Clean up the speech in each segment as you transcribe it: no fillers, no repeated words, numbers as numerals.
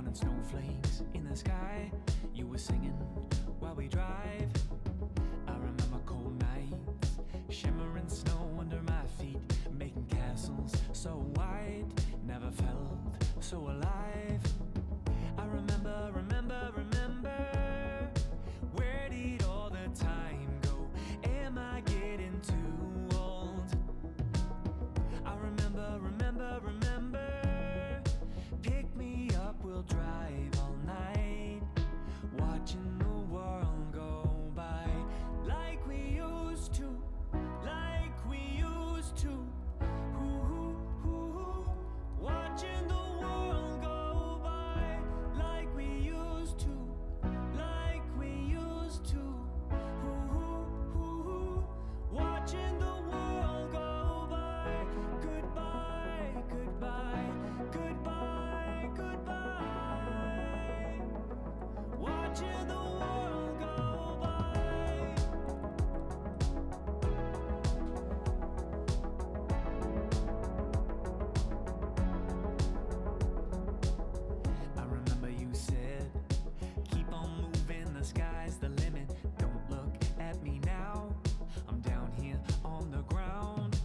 morning snowflakes in the sky. You were singing while we drive. I remember cold nights, shimmering snow under my feet, making castles so wide, never felt so alive. I remember, where did all the time go? Am I getting too old? I remember, pick me up, we'll drive all night, watching the world go by, like we used to, like we used to. Watching the world go by, like we used to, like we used to. Watching the world go by. Goodbye, goodbye, goodbye, goodbye. Watching the world go by. I remember you said, keep on moving, the sky's the limit. Don't look at me now, I'm down here on the ground.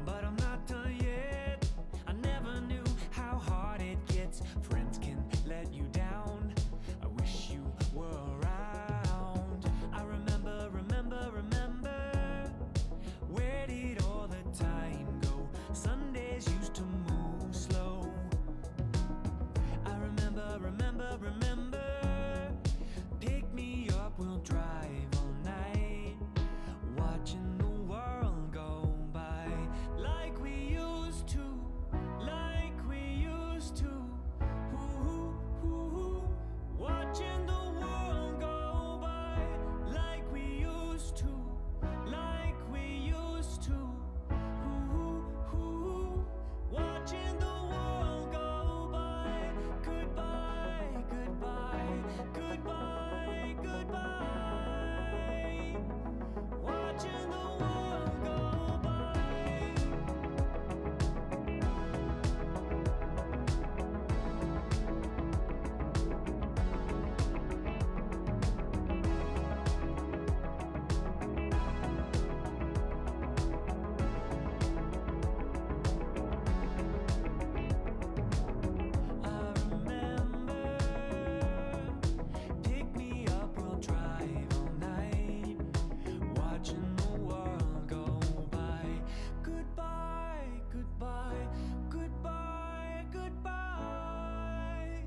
But I'm not done yet, I never knew how hard it gets. Friends can let you down, I wish you were around. I remember, where did all the time go? Sundays used to move slow. I remember, pick me up, we'll drive all night, watching the world go by, like we used to, like we used to. Watching the world go by, like we used to, like we used to. Watching the world go by. Goodbye, goodbye, goodbye, goodbye. Watching the world go by. I remember, pick me up, we'll drive all night, watching the world go by. Goodbye, goodbye, goodbye, goodbye.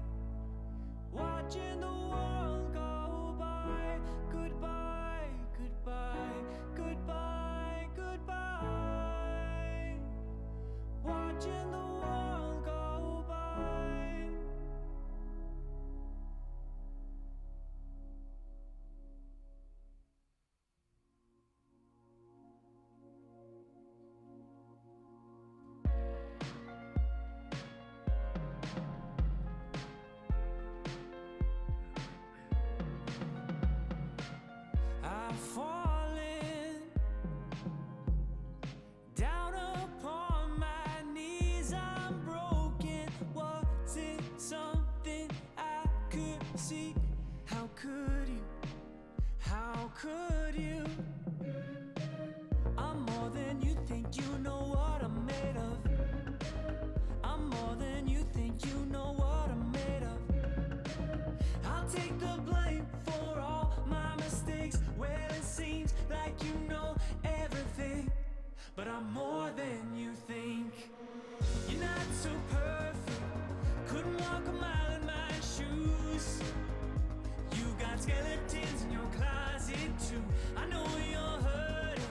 Watching the world go by. Goodbye, goodbye, goodbye, goodbye. Watching the world go by. I've fallen down upon my knees, I'm broken. Was it something I could see? How could you? How could you? I'm more than you think, you know what I'm made of. I'm more than you think, you know what I'm made of. I'll take the blame for all my mistakes. Well, it seems like you know everything, but I'm more than you think. You're not so perfect, couldn't walk a mile in my shoes. You got skeletons in your closet too. I know you're hurting,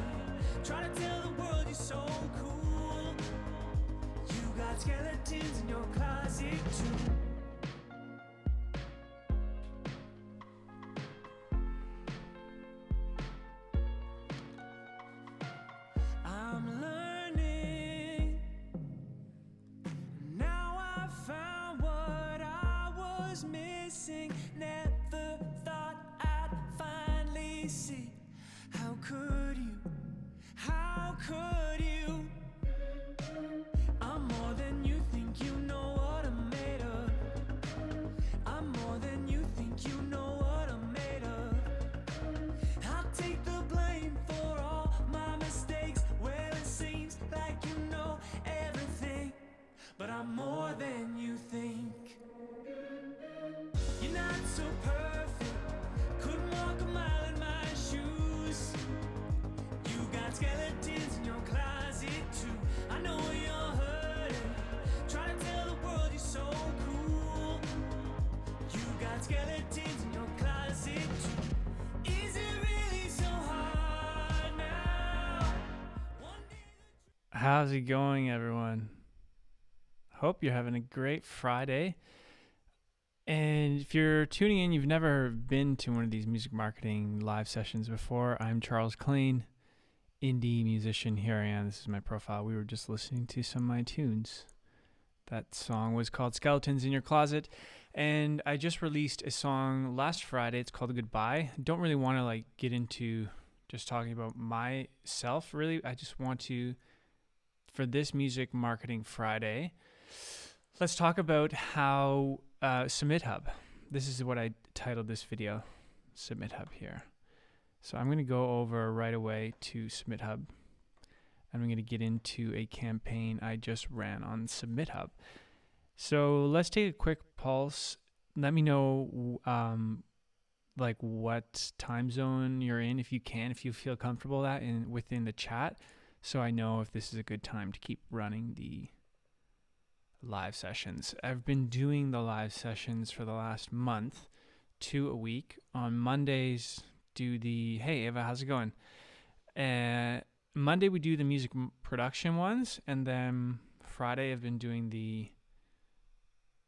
try to tell the world you're so cool. You got skeletons in your closet too. I'm learning, now I found what I was missing. Never thought I'd finally see. How could you? How could you? I'm more than you think, you know what I'm made of. so perfect. Couldn't walk a mile in my shoes. You got skeletons in your closet too. I know you're hurting. Try to tell the world you're so cool. You got skeletons in your closet too. Is it really so hard now? How's it going, everyone? Hope you're having a great Friday. And if you're tuning in, you've never been to one of these music marketing live sessions before. I'm Charles Klein, indie musician. Here I am. This is my profile. We were just listening to some of my tunes. That song was called Skeletons in Your Closet. And I just released a song last Friday. It's called Goodbye. I don't really want to get into just talking about myself, really. I just want to, for this Music Marketing Friday, let's talk about how SubmitHub. This is what I titled this video, SubmitHub here. So I'm going to go over right away to SubmitHub, and I'm going to get into a campaign I just ran on SubmitHub. So let's take a quick pulse. Let me know what time zone you're in, if you can, if you feel comfortable that within the chat, so I know if this is a good time to keep running the live sessions. I've been doing the live sessions for the last month, 2 a week. On Mondays, hey Eva, how's it going? Monday we do the music production ones, and then Friday I've been doing the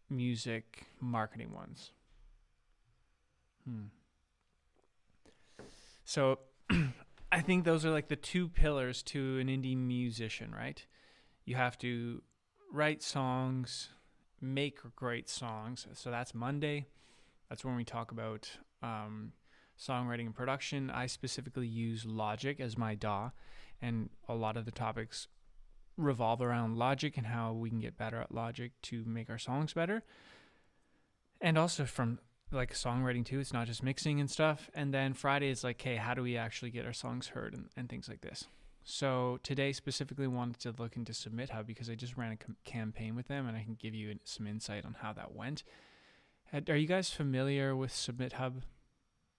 music marketing ones. So I think those are the two pillars to an indie musician, right? You have to write songs, make great songs. So that's Monday. That's when we talk about songwriting and production. I specifically use Logic as my DAW, and a lot of the topics revolve around Logic and how we can get better at Logic to make our songs better. And also from songwriting too, it's not just mixing and stuff. And then Friday is hey, how do we actually get our songs heard and things like this. So today specifically wanted to look into SubmitHub because I just ran a campaign with them, and I can give you some insight on how that went. Are you guys familiar with SubmitHub?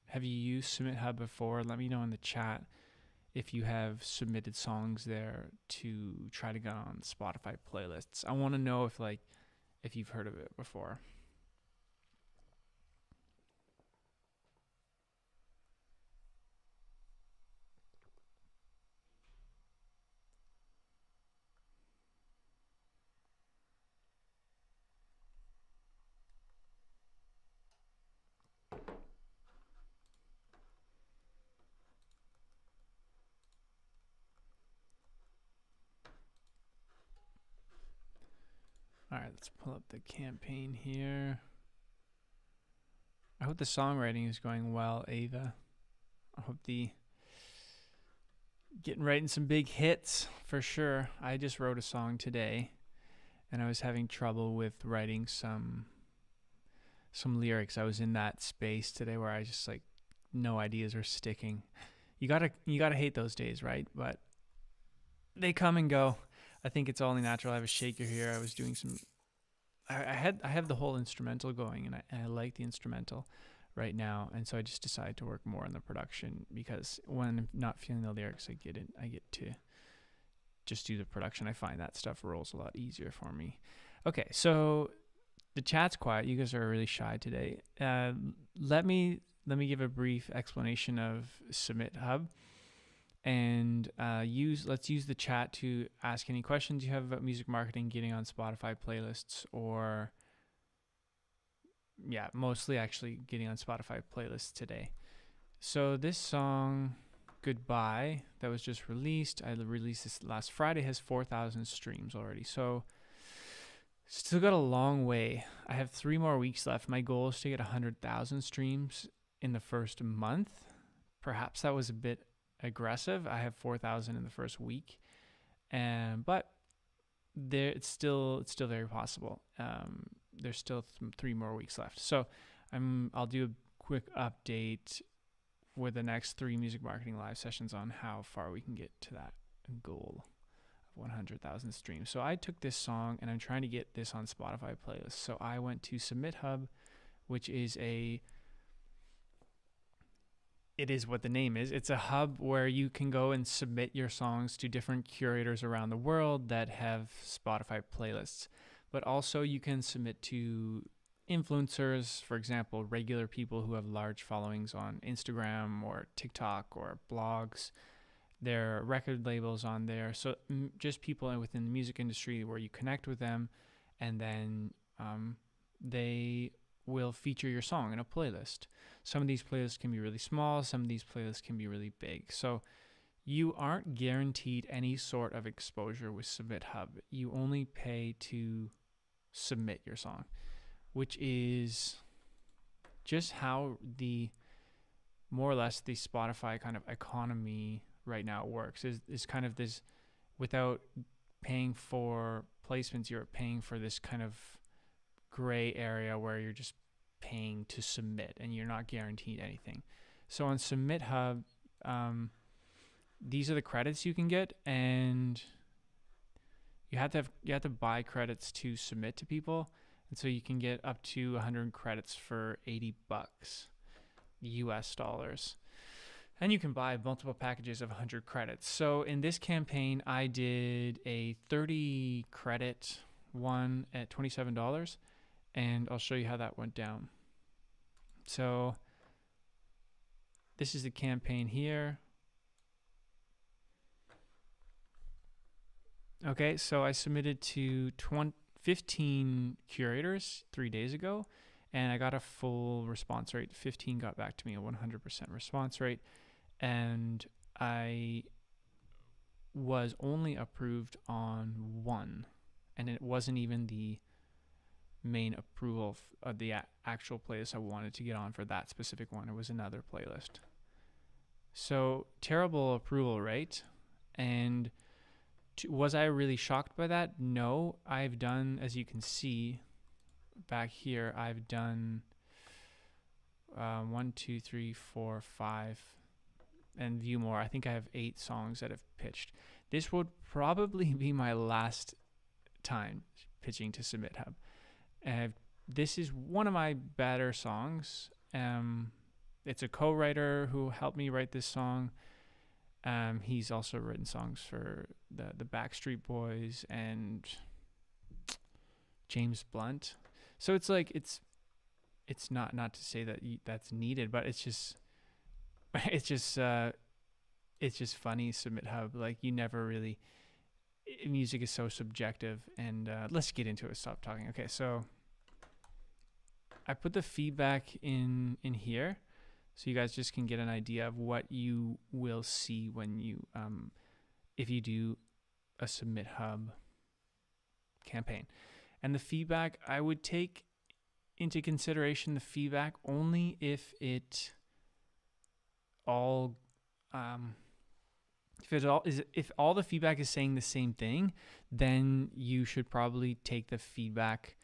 Have you used SubmitHub before? Let me know in the chat if you have submitted songs there to try to get on Spotify playlists. I want to know if you've heard of it before. All right, let's pull up the campaign here. I hope the songwriting is going well, Ava. I hope writing some big hits for sure. I just wrote a song today, and I was having trouble with writing some lyrics. I was in that space today where I just no ideas are sticking. You gotta hate those days, right? But they come and go. I think it's only natural. I have a shaker here. I was doing some. I have the whole instrumental going, and I like the instrumental right now, and so I just decided to work more on the production, because when I'm not feeling the lyrics, I get to just do the production. I find that stuff rolls a lot easier for me. Okay, so the chat's quiet. You guys are really shy today. Let me give a brief explanation of SubmitHub. And let's use the chat to ask any questions you have about music marketing, getting on Spotify playlists, or mostly actually getting on Spotify playlists today. So this song, Goodbye, that was just released, I released this last Friday, has 4,000 streams already. So still got a long way. I have 3 more weeks left. My goal is to get 100,000 streams in the first month. Perhaps that was a bit aggressive. I have 4,000 in the first week, but it's still very possible. There's still 3 more weeks left, so I'll do a quick update with the next 3 music marketing live sessions on how far we can get to that goal of 100,000 streams. So I took this song and I'm trying to get this on Spotify playlists. So I went to SubmitHub, which is a it is what the name is. It's a hub where you can go and submit your songs to different curators around the world that have Spotify playlists. But also you can submit to influencers, for example, regular people who have large followings on Instagram or TikTok or blogs. There are record labels on there. So just people within the music industry where you connect with them, and then they will feature your song in a playlist. Some of these playlists can be really small. Some of these playlists can be really big. So you aren't guaranteed any sort of exposure with SubmitHub. You only pay to submit your song, which is just how the more or less the Spotify kind of economy right now works. Is kind of this, without paying for placements, you're paying for this kind of gray area where you're just paying to submit and you're not guaranteed anything. So on SubmitHub, these are the credits you can get, and you have to buy credits to submit to people. And so you can get up to 100 credits for $80 US dollars. And you can buy multiple packages of 100 credits. So in this campaign, I did a 30 credit one at $27, and I'll show you how that went down. So this is the campaign here. Okay, so I submitted to 15 curators 3 days ago, and I got a full response rate. 15 got back to me, a 100% response rate, and I was only approved on one, and it wasn't even the main approval of the actual playlist I wanted to get on for that specific one. It was another playlist. So terrible approval rate. And was I really shocked by that? No. I've done, as you can see back here, I've done 1, 2, 3, 4, 5, and view more. I think I have 8 songs that have pitched. This would probably be my last time pitching to SubmitHub. This is one of my better songs. It's a co-writer who helped me write this song. He's also written songs for the Backstreet Boys and James Blunt. So it's like it's not to say that that's needed, but it's just funny. SubmitHub, like, you never really, music is so subjective. And let's get into it. Stop talking. Okay, so I put the feedback in here, so you guys just can get an idea of what you will see when you if you do a SubmitHub campaign. And the feedback, I would take into consideration the feedback only if all the feedback is saying the same thing, then you should probably take the feedback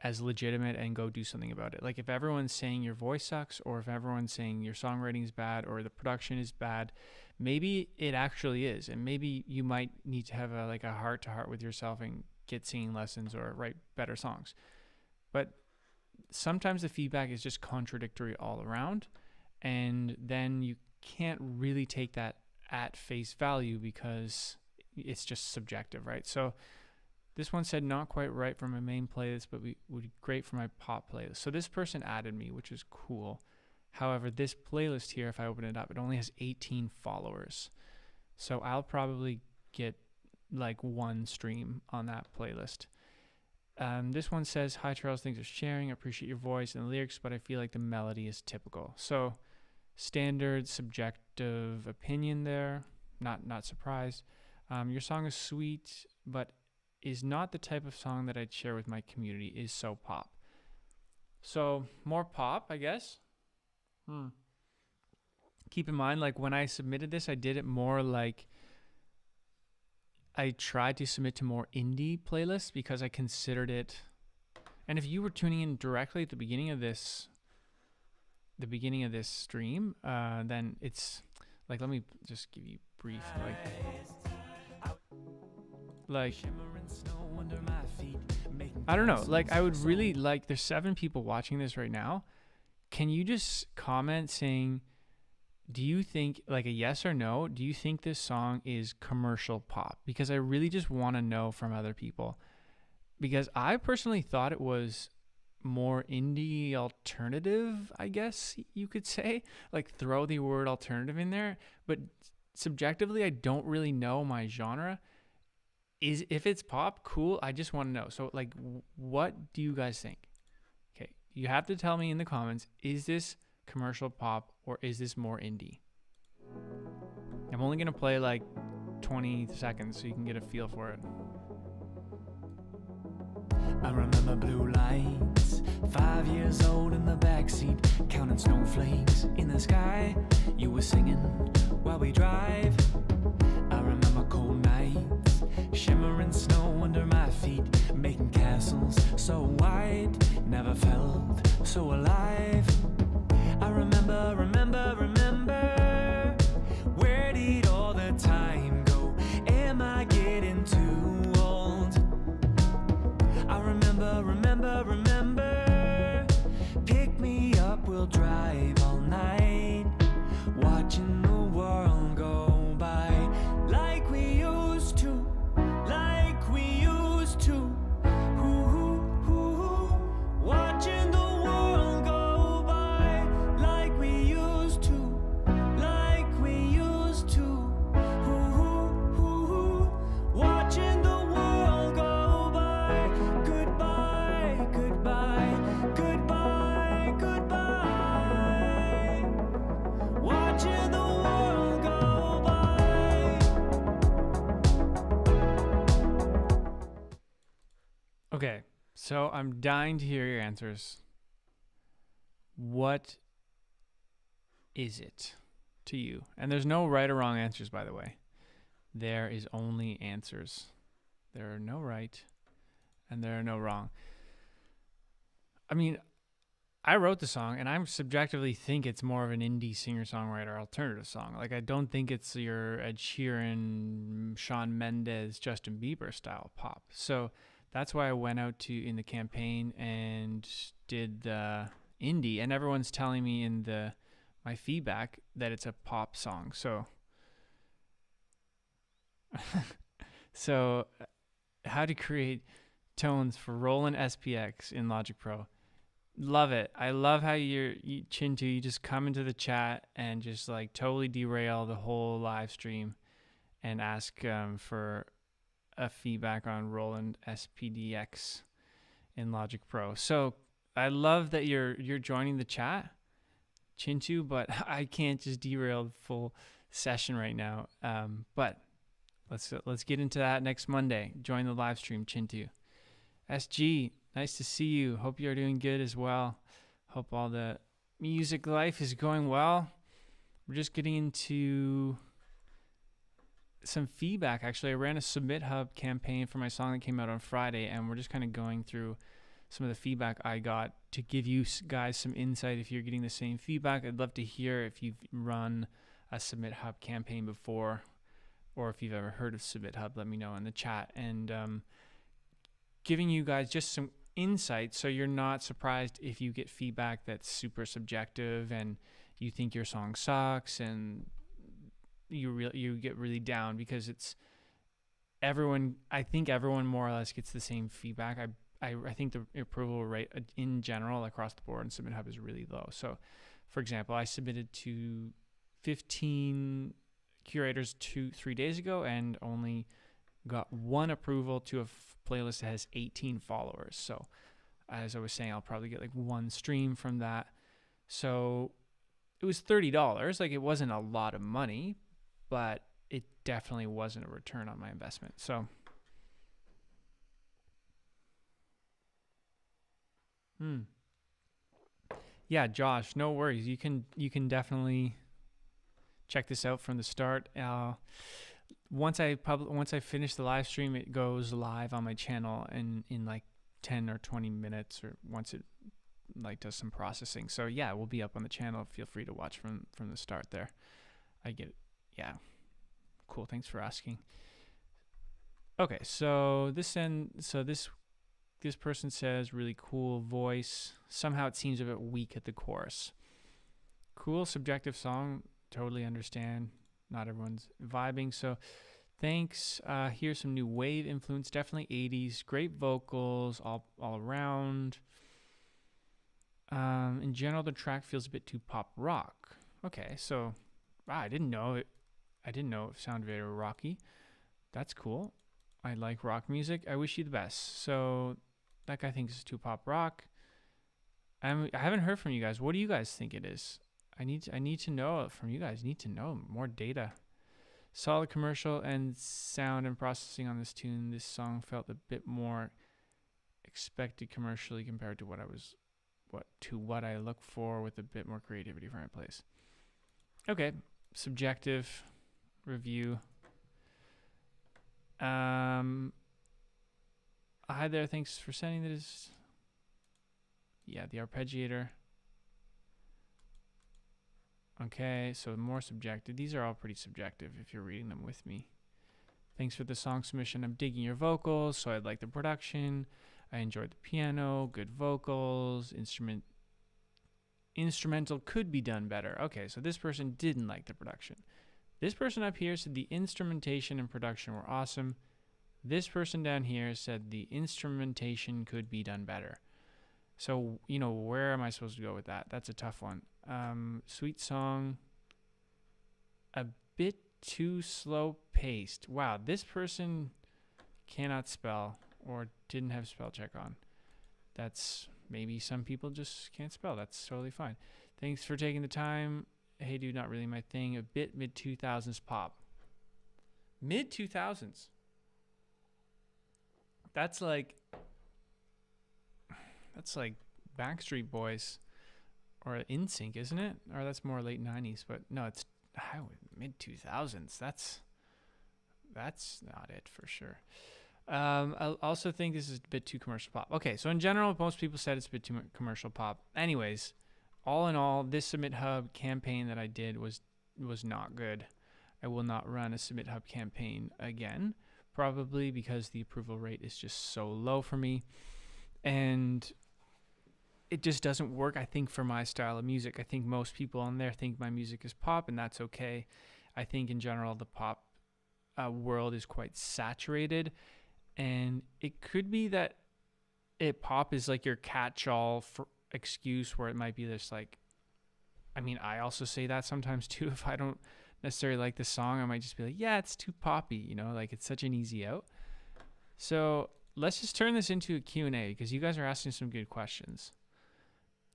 as legitimate and go do something about it. Like, if everyone's saying your voice sucks, or if everyone's saying your songwriting is bad, or the production is bad, maybe it actually is, and maybe you might need to have a heart-to-heart with yourself and get singing lessons or write better songs. But sometimes the feedback is just contradictory all around, and then you can't really take that at face value because it's just subjective, right? So this one said, not quite right for my main playlist, but would be great for my pop playlist. So this person added me, which is cool. However, this playlist here, if I open it up, it only has 18 followers. So I'll probably get like 1 stream on that playlist. This one says, hi Charles, thanks for sharing. I appreciate your voice and the lyrics, but I feel like the melody is typical. So standard subjective opinion there. Not surprised. Your song is sweet, but is not the type of song that I'd share with my community. Is so pop. So more pop, I guess. Keep in mind, like, when I submitted this, I did it more like, I tried to submit to more indie playlists because I considered it. And if you were tuning in directly at the beginning of this stream, then it's like, let me just give you brief, like I don't know, like, I would really like, there's 7 people watching this right now. Can you just comment saying do you think, like a yes or no, do you think this song is commercial pop? Because I really just want to know from other people. Because I personally thought it was more indie alternative, I guess you could say. Like throw the word alternative in there. But subjectively, I don't really know my genre. If it's pop, cool. I just want to know. So like, what do you guys think? Okay, you have to tell me in the comments, is this commercial pop or is this more indie? I'm only going to play like 20 seconds so you can get a feel for it. I remember blue lights, 5 years old in the backseat, counting snowflakes in the sky. You were singing while we drive. I remember cold nights, shimmering snow under my feet, making castles so wide, never felt so alive. I remember, where did all the time go? Am I getting too old? I remember, pick me up, we'll drive all night, watching the world go by, like we used to, watching the world go by, like we used to, watching the world go by. Goodbye, watching the world go by. Okay, so I'm dying to hear your answers. What is it to you? And there's no right or wrong answers, by the way. There is only answers. There are no right and there are no wrong. I mean, I wrote the song and I subjectively think it's more of an indie singer-songwriter alternative song. Like, I don't think it's your Ed Sheeran, Shawn Mendes, Justin Bieber style pop. So that's why I went out in the campaign and did the indie, and everyone's telling me in my feedback that it's a pop song. So how to create tones for Roland SPX in Logic Pro. Love it. I love how Chintu, you just come into the chat and just like totally derail the whole live stream and ask for a feedback on Roland SPDX in Logic Pro. So I love that you're joining the chat, Chintu, but I can't just derail the full session right now. But let's get into that next Monday. Join the live stream, Chintu. SG, nice to see you. Hope you're doing good as well. Hope all the music life is going well. We're just getting into some feedback. Actually, I ran a SubmitHub campaign for my song that came out on Friday, and we're just kind of going through some of the feedback I got to give you guys some insight if you're getting the same feedback. I'd love to hear if you've run a SubmitHub campaign before, or if you've ever heard of SubmitHub. Let me know in the chat. And giving you guys just some insight so you're not surprised if you get feedback that's super subjective and you think your song sucks and you get really down, because it's everyone. I think everyone more or less gets the same feedback. I think the approval rate in general across the board in SubmitHub is really low. So, for example, I submitted to 15 curators 3 days ago and only got one approval to a playlist that has 18 followers. So, as I was saying, I'll probably get like one stream from that. So, it was $30. Like, it wasn't a lot of money, but it definitely wasn't a return on my investment. So, yeah, Josh, no worries. You can definitely check this out from the start. Once I finish the live stream, it goes live on my channel in like 10 or 20 minutes, or once it like does some processing. So yeah, we'll be up on the channel. Feel free to watch from the start there. I get it. Yeah. Cool. Thanks for asking. Okay, so this person says really cool voice. Somehow it seems a bit weak at the chorus. Cool subjective song totally understand. Not everyone's vibing. So thanks. Here's some new wave influence. Definitely 80s. Great vocals all around. In general, the track feels a bit too pop rock. Okay, so I didn't know it. I didn't know it sounded very rocky. That's cool. I like rock music. I wish you the best. So that guy thinks it's too pop rock. I haven't heard from you guys. What do you guys think it is? I need to know from you guys. I need to know more data. Solid commercial and sound and processing on this tune. This song felt a bit more expected commercially compared to what I look for, with a bit more creativity for my place. Okay, subjective review. Hi there, thanks for sending this. Yeah, the arpeggiator. Okay, so more subjective. These are all pretty subjective if you're reading them with me. Thanks for the song submission. I'm digging your vocals, so I like the production. I enjoyed the piano, good vocals, instrumental could be done better. Okay, so this person didn't like the production. This person up here said the instrumentation and production were awesome. This person down here said the instrumentation could be done better. So, where am I supposed to go with that? That's a tough one. Sweet song, a bit too slow paced. Wow, this person cannot spell or didn't have spell check on. That's maybe some people just can't spell. That's totally fine. Thanks for taking the time. Hey Dude, not really my thing. A bit mid-2000s pop. Mid-2000s. That's like Backstreet Boys or NSYNC, isn't it? Or that's more late 90s, but no, it's mid-2000s. That's not it for sure. I also think this is a bit too commercial pop. Okay, so in general, most people said it's a bit too commercial pop. Anyways, all in all, this SubmitHub campaign that I did was not good. I will not run a SubmitHub campaign again, probably because the approval rate is just so low for me. And it just doesn't work, I think, for my style of music. I think most people on there think my music is pop, and that's okay. I think in general, the pop world is quite saturated. And it could be that pop is like your catch-all for excuse where it might be this like, I also say that sometimes too. If I don't necessarily like the song, I might just be like, yeah, it's too poppy, like it's such an easy out. So let's just turn this into a Q&A because you guys are asking some good questions.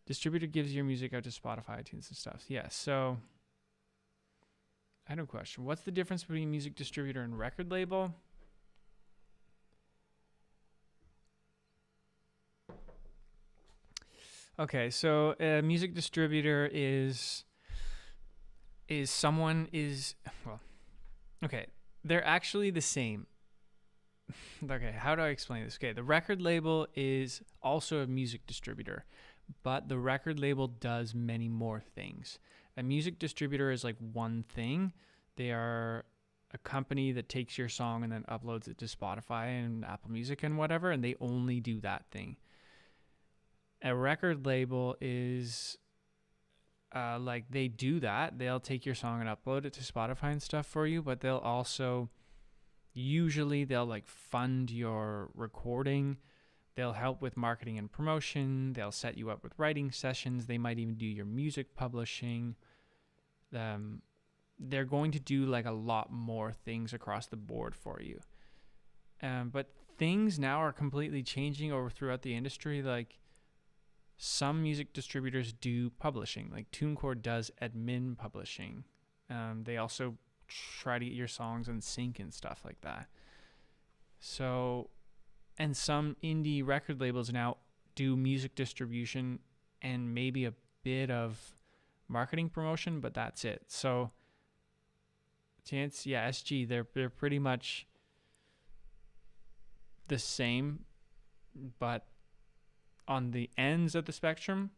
Distributor gives your music out to Spotify, iTunes and stuff. Yeah, so I have a question. What's the difference between music distributor and record label? Okay, so a music distributor is they're actually the same. Okay, how do I explain this? Okay, the record label is also a music distributor, but the record label does many more things. A music distributor is like one thing. They are a company that takes your song and then uploads it to Spotify and Apple Music and whatever, and they only do that thing. A record label is they do that. They'll take your song and upload it to Spotify and stuff for you, but they'll also usually fund your recording. They'll help with marketing and promotion. They'll set you up with writing sessions. They might even do your music publishing. They're going to do a lot more things across the board for you. But things now are completely changing throughout the industry. Some music distributors do publishing, like TuneCore does admin publishing. They also try to get your songs in sync and stuff like that. So, and some indie record labels now do music distribution and maybe a bit of marketing promotion, but that's it. So, SG, they're pretty much the same, but on the ends of the spectrum,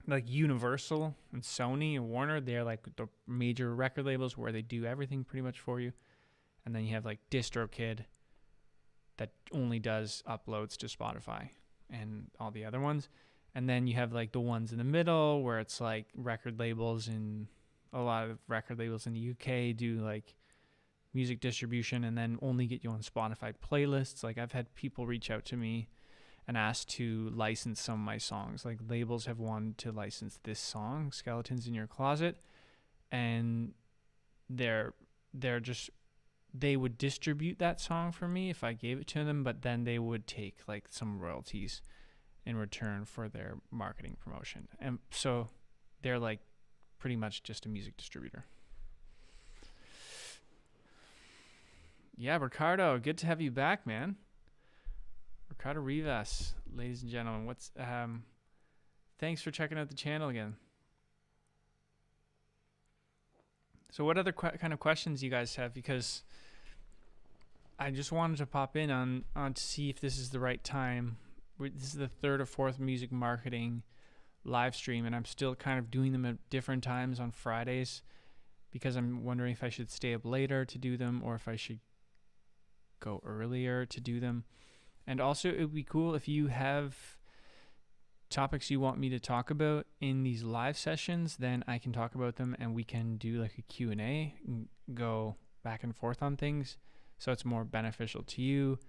like Universal and Sony and Warner, they're like the major record labels where they do everything pretty much for you. And then you have like DistroKid that only does uploads to Spotify and all the other ones. And then you have like the ones in the middle where it's like record labels and a lot of record labels in the UK do like music distribution and then only get you on Spotify playlists. Like I've had people reach out to me and ask to license some of my songs. Like labels have wanted to license this song, Skeletons in Your Closet, and they would distribute that song for me if I gave it to them, but then they would take like some royalties in return for their marketing promotion. And so they're like pretty much just a music distributor. Yeah, Ricardo, good to have you back, man. Ricardo Rivas, ladies and gentlemen, thanks for checking out the channel again. So what other kind of questions you guys have? Because I just wanted to pop in on to see if this is the right time. This is the third or fourth music marketing live stream, and I'm still kind of doing them at different times on Fridays because I'm wondering if I should stay up later to do them or if I should go earlier to do them. And also, it would be cool if you have topics you want me to talk about in these live sessions, then I can talk about them and we can do like a Q&A and go back and forth on things. So it's more beneficial to you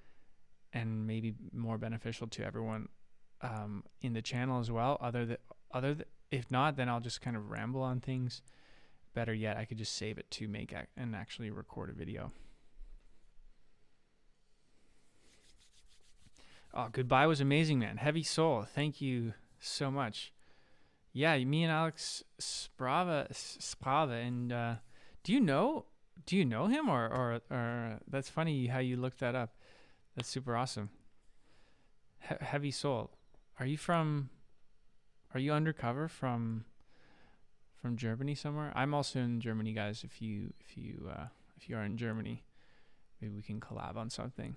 and maybe more beneficial to everyone in the channel as well. If not, then I'll just kind of ramble on things. Better yet, I could just save it to make and actually record a video. Oh, Goodbye was amazing, man. Heavy Soul. Thank you so much. Yeah, me and Alex Sprava, and do you know him or that's funny how you looked that up. That's super awesome. Heavy Soul. Are you undercover from Germany somewhere? I'm also in Germany, guys. If you are in Germany, maybe we can collab on something.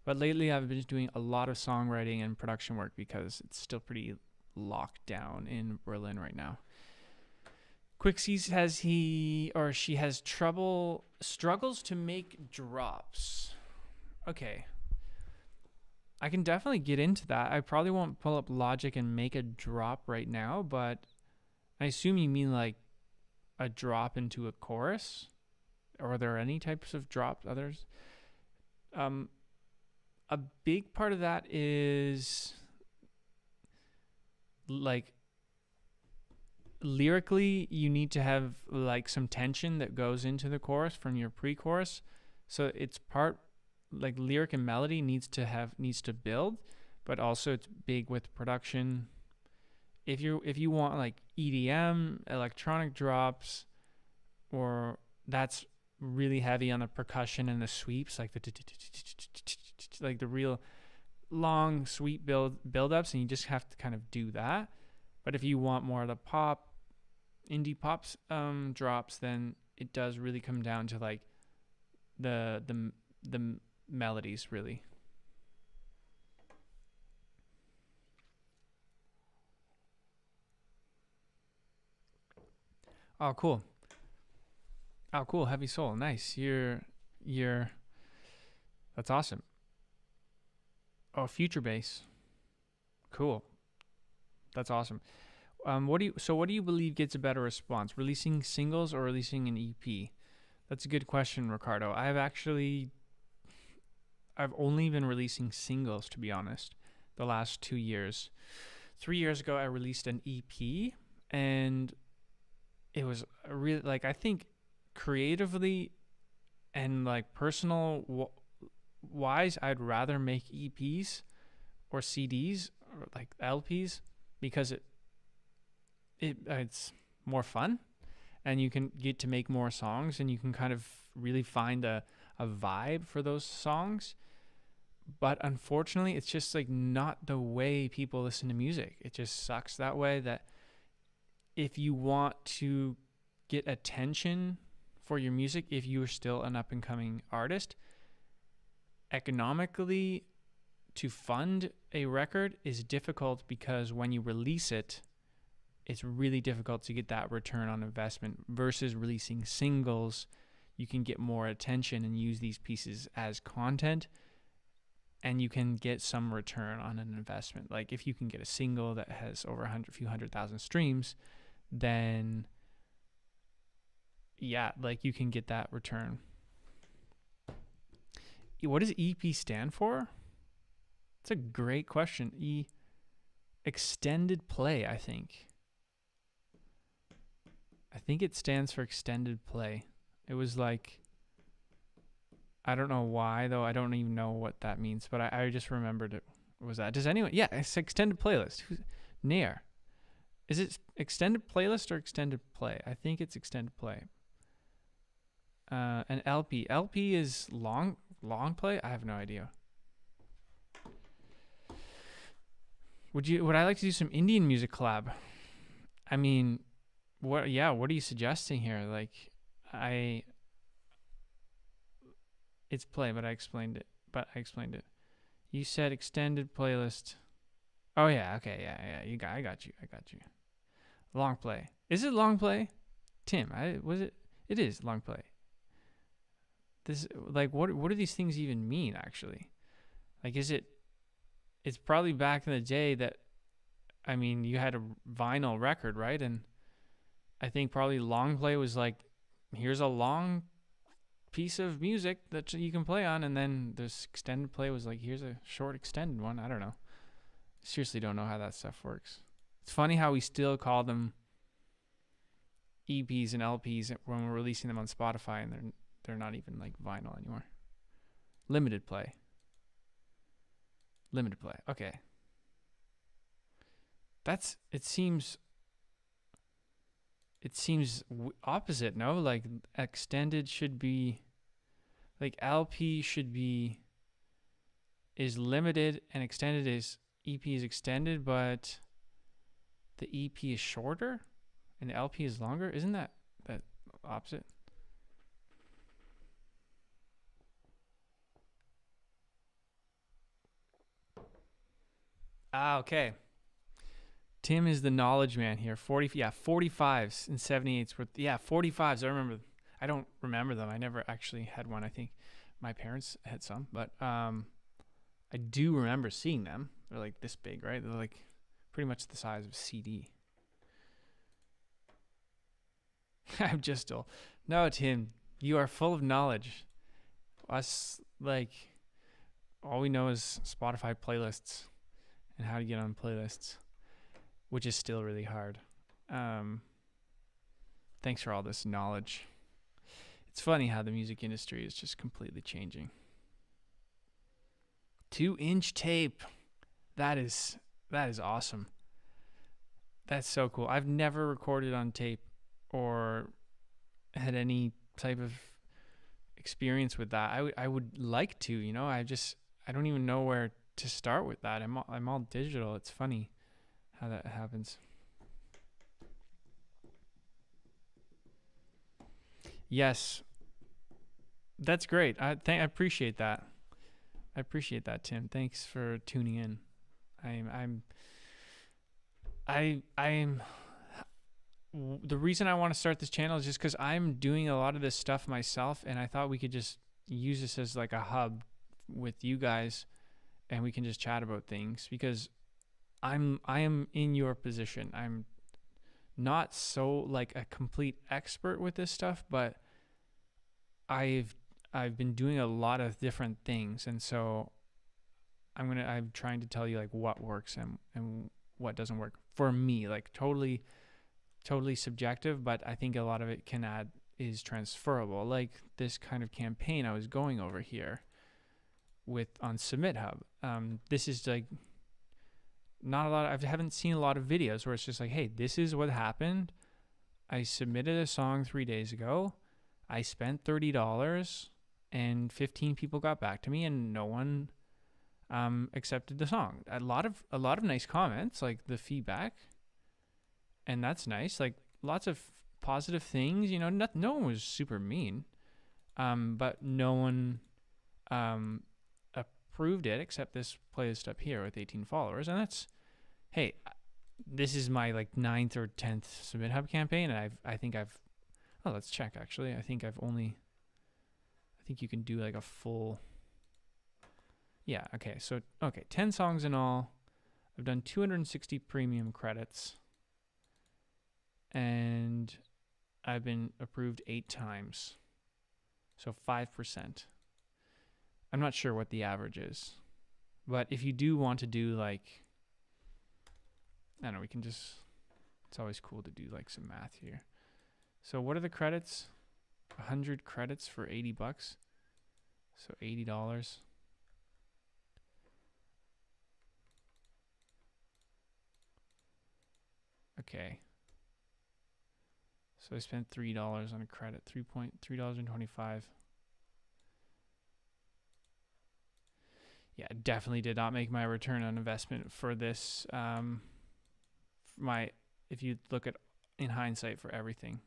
But lately I've been doing a lot of songwriting and production work because it's still pretty locked down in Berlin right now. Quixie says she has struggles to make drops. Okay. I can definitely get into that. I probably won't pull up Logic and make a drop right now, but I assume you mean like a drop into a chorus? Or are there any types of drops, others? A big part of that is like lyrically you need to have like some tension that goes into the chorus from your pre-chorus. So it's part like lyric and melody needs to build, but also it's big with production. If you want like EDM, electronic drops, or that's really heavy on the percussion and the sweeps, like the real long sweep build-ups, and you just have to kind of do that. But if you want more of the indie pops drops, then it does really come down to like the melodies, really. Oh, cool. Heavy Soul. Nice. That's awesome. Oh, Future Bass. Cool. That's awesome. What do you believe gets a better response? Releasing singles or releasing an EP? That's a good question, Ricardo. I've only been releasing singles, to be honest, the last 2 years. 3 years ago, I released an EP, and it was really like, I think creatively and like personal wise, I'd rather make EPs or CDs or like LPs because it's more fun and you can get to make more songs and you can kind of really find a vibe for those songs. But unfortunately, it's just like not the way people listen to music. It just sucks that way, that if you want to get attention for your music, if you are still an up and coming artist, economically to fund a record is difficult because when you release it, it's really difficult to get that return on investment versus releasing singles. You can get more attention and use these pieces as content, and you can get some return on an investment. Like if you can get a single that has over a few hundred thousand streams, then yeah, like you can get that return. What does EP stand for? It's a great question. Extended play, I think. I think it stands for extended play. It was like, I don't know why though. I don't even know what that means, but I just remembered it was that. Does anyone? Yeah, it's extended playlist. Nair. Is it extended playlist or extended play? I think it's extended play. An LP. LP is long play? I have no idea. Would I like to do some Indian music collab? I mean, what are you suggesting here? Like, it's play, but I explained it. You said extended playlist. Oh yeah, okay, yeah. I got you. Long play. Is it long play? Tim, it is long play. This, like, what do these things even mean actually? Like, it's probably back in the day that, I mean, you had a vinyl record, right? And I think probably long play was like, here's a long piece of music that you can play on, and then this extended play was like, here's a short extended one. I don't know. Seriously don't know how that stuff works. It's funny how we still call them EPs and LPs when we're releasing them on Spotify, and they're not even like vinyl anymore. Limited play. Okay. It seems opposite, no? Like extended should be, like LP is limited and extended is, EP is extended, but the EP is shorter and the LP is longer. Isn't that opposite? Okay. Tim is the knowledge man here. 45s and 78s. 45s. I don't remember them. I never actually had one. I think my parents had some, but I do remember seeing them. They're like this big, right? They're like pretty much the size of a CD. I'm just old. No, Tim, you are full of knowledge. Us, like, all we know is Spotify playlists and how to get on playlists, which is still really hard. Thanks for all this knowledge. It's funny how the music industry is just completely changing. 2-inch tape. That is awesome. That's so cool. I've never recorded on tape or had any type of experience with that. I would like to, you know. I don't even know where to start with that. I'm all digital. It's funny how that happens. Yes, that's great. I appreciate that. I appreciate that, Tim. Thanks for tuning in. I'm the reason I want to start this channel is just because I'm doing a lot of this stuff myself, and I thought we could just use this as like a hub with you guys, and we can just chat about things, because I am in your position. I'm not so like a complete expert with this stuff, but I've been doing a lot of different things, and so I'm trying to tell you like what works and what doesn't work for me, like totally subjective, but I think a lot of it is transferable. Like this kind of campaign I was going over here on SubmitHub. This is like not a lot. I haven't seen a lot of videos where it's just like, hey, this is what happened. I submitted a song 3 days ago. I spent $30 and 15 people got back to me, and no one accepted the song. A lot of nice comments, like the feedback, and that's nice. Like lots of positive things, you know. No one was super mean, but no one approved it except this playlist up here with 18 followers, and that's, hey, this is my like 9th or 10th SubmitHub campaign, and I think let's check actually. I think you can do like a full. Yeah, okay. So 10 songs in all. I've done 260 premium credits. And I've been approved 8 times. So 5%. I'm not sure what the average is. But if you do want to do like, I don't know, we can just, it's always cool to do like some math here. So what are the credits? 100 credits for $80. So $80. Okay. So I spent $3 on a credit, $3.25. Yeah, definitely did not make my return on investment for this. If you look at in hindsight for everything.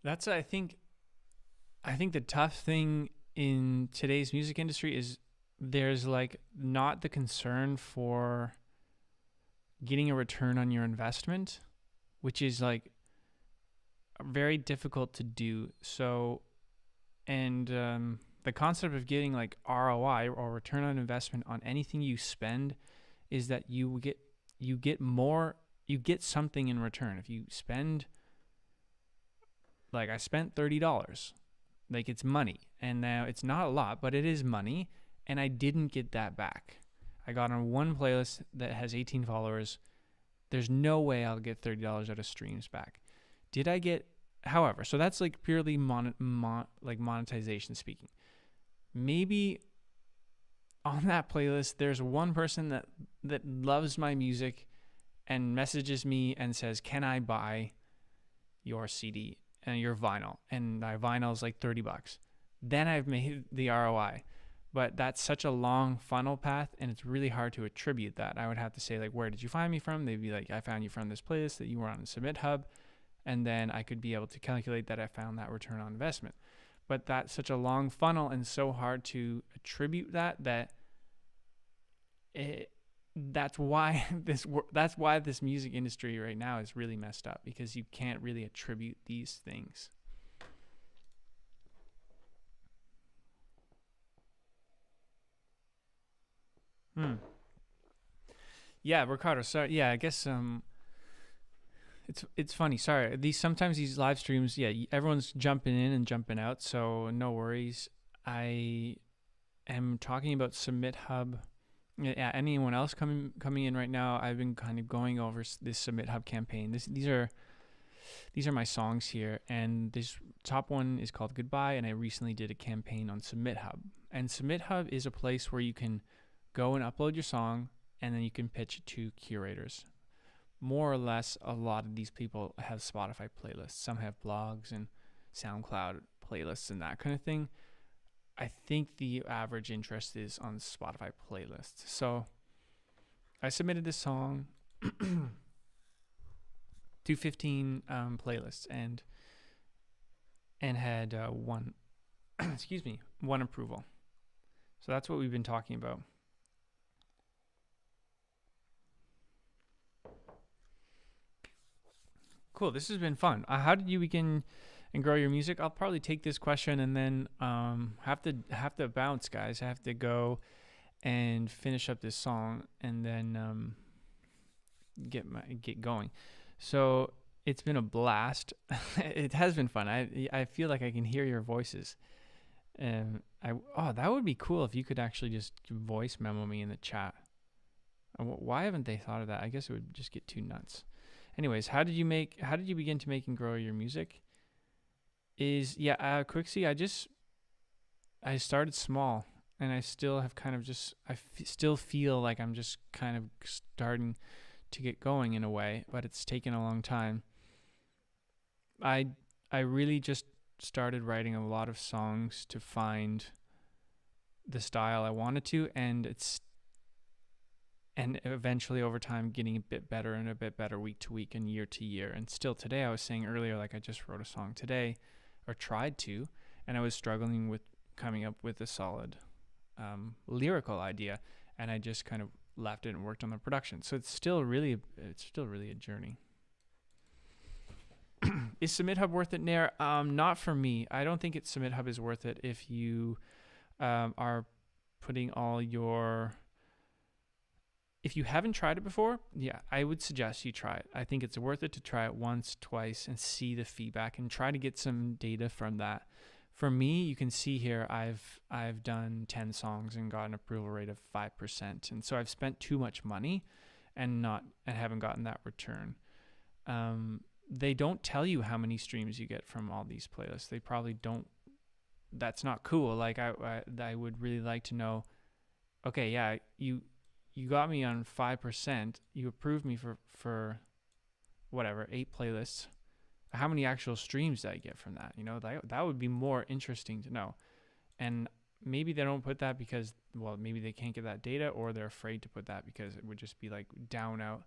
That's I think the tough thing in today's music industry is there's like not the concern for getting a return on your investment, which is like very difficult to do. So, and the concept of getting like ROI or return on investment on anything you spend is that you get something in return. If you spend, like I spent $30, like it's money, and now it's not a lot, but it is money, and I didn't get that back. I got on one playlist that has 18 followers. There's no way I'll get $30 out of streams back. Did I get, however, so that's like purely monetization speaking. Maybe on that playlist, there's one person that loves my music and messages me and says, can I buy your CD and your vinyl? And my vinyl is like $30. Then I've made the ROI. But that's such a long funnel path, and it's really hard to attribute that. I would have to say, like, where did you find me from? They'd be like, I found you from this playlist that you were on SubmitHub. And then I could be able to calculate that I found that return on investment. But that's such a long funnel and so hard to attribute that's why this music industry right now is really messed up, because you can't really attribute these things. Yeah, Ricardo. Sorry. Yeah, I guess it's funny. Sorry. Sometimes these live streams. Yeah, everyone's jumping in and jumping out, so no worries. I am talking about SubmitHub. Yeah. Anyone else coming in right now? I've been kind of going over this SubmitHub campaign. These are my songs here, and this top one is called Goodbye, and I recently did a campaign on SubmitHub. And SubmitHub is a place where you can go and upload your song, and then you can pitch it to curators. More or less, a lot of these people have Spotify playlists. Some have blogs and SoundCloud playlists and that kind of thing. I think the average interest is on Spotify playlists. So I submitted this song to 15 playlists and had one approval. So that's what we've been talking about. Cool. This has been fun. How did you begin and grow your music? I'll probably take this question and then have to bounce, guys. I have to go and finish up this song and then get going. So it's been a blast. It has been fun. I feel like I can hear your voices. That would be cool if you could actually just voice memo me in the chat. Why haven't they thought of that? I guess it would just get too nuts. Anyways, how did you begin to make and grow your music? Quixie, I started small, and I still have kind of still feel like I'm just kind of starting to get going in a way, but it's taken a long time. I really just started writing a lot of songs to find the style I wanted to, and eventually over time getting a bit better week to week and year to year. And still today, I was saying earlier, like I just wrote a song today, or tried to, and I was struggling with coming up with a solid lyrical idea, and I just kind of left it and worked on the production. So it's still really a journey. Is SubmitHub worth it, Nair? Not for me. I don't think SubmitHub is worth it if you are putting all your... If you haven't tried it before, yeah, I would suggest you try it. I think it's worth it to try it once, twice, and see the feedback and try to get some data from that. For me, you can see here I've done 10 songs and got an approval rate of 5%, and so I've spent too much money and haven't gotten that return. They don't tell you how many streams you get from all these playlists. They probably don't. That's not cool. Like I would really like to know. Okay, yeah, you got me on 5%. You approved me for whatever 8 playlists. How many actual streams did I get from that? You know, that would be more interesting to know. And maybe they don't put that because, well, maybe they can't get that data, or they're afraid to put that because it would just be like down out,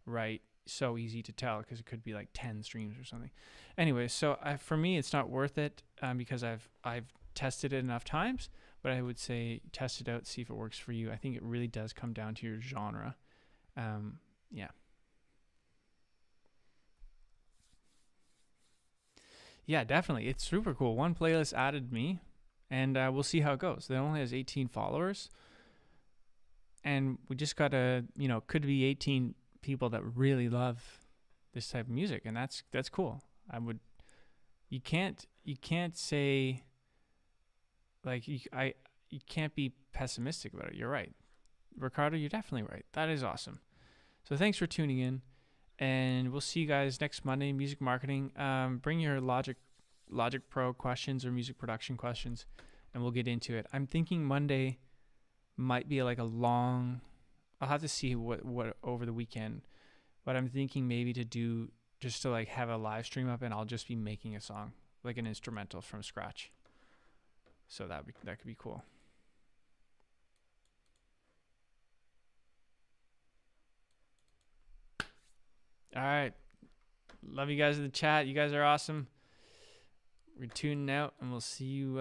right? So easy to tell because it could be like 10 streams or something. Anyway, so for me, it's not worth it because I've tested it enough times. But I would say test it out, see if it works for you. I think it really does come down to your genre. Yeah. Yeah, definitely. It's super cool. One playlist added me, and we'll see how it goes. It only has 18 followers. And we just got could be 18 people that really love this type of music, and that's cool. You can't say, like, you can't be pessimistic about it. You're right. Ricardo, you're definitely right. That is awesome. So thanks for tuning in, and we'll see you guys next Monday, Music Marketing. Bring your Logic Pro questions or music production questions, and we'll get into it. I'm thinking Monday might be like a long... I'll have to see what over the weekend, but I'm thinking maybe to like have a live stream up, and I'll just be making a song, like an instrumental from scratch. So that could be cool. All right. Love you guys in the chat. You guys are awesome. We're tuning out, and we'll see you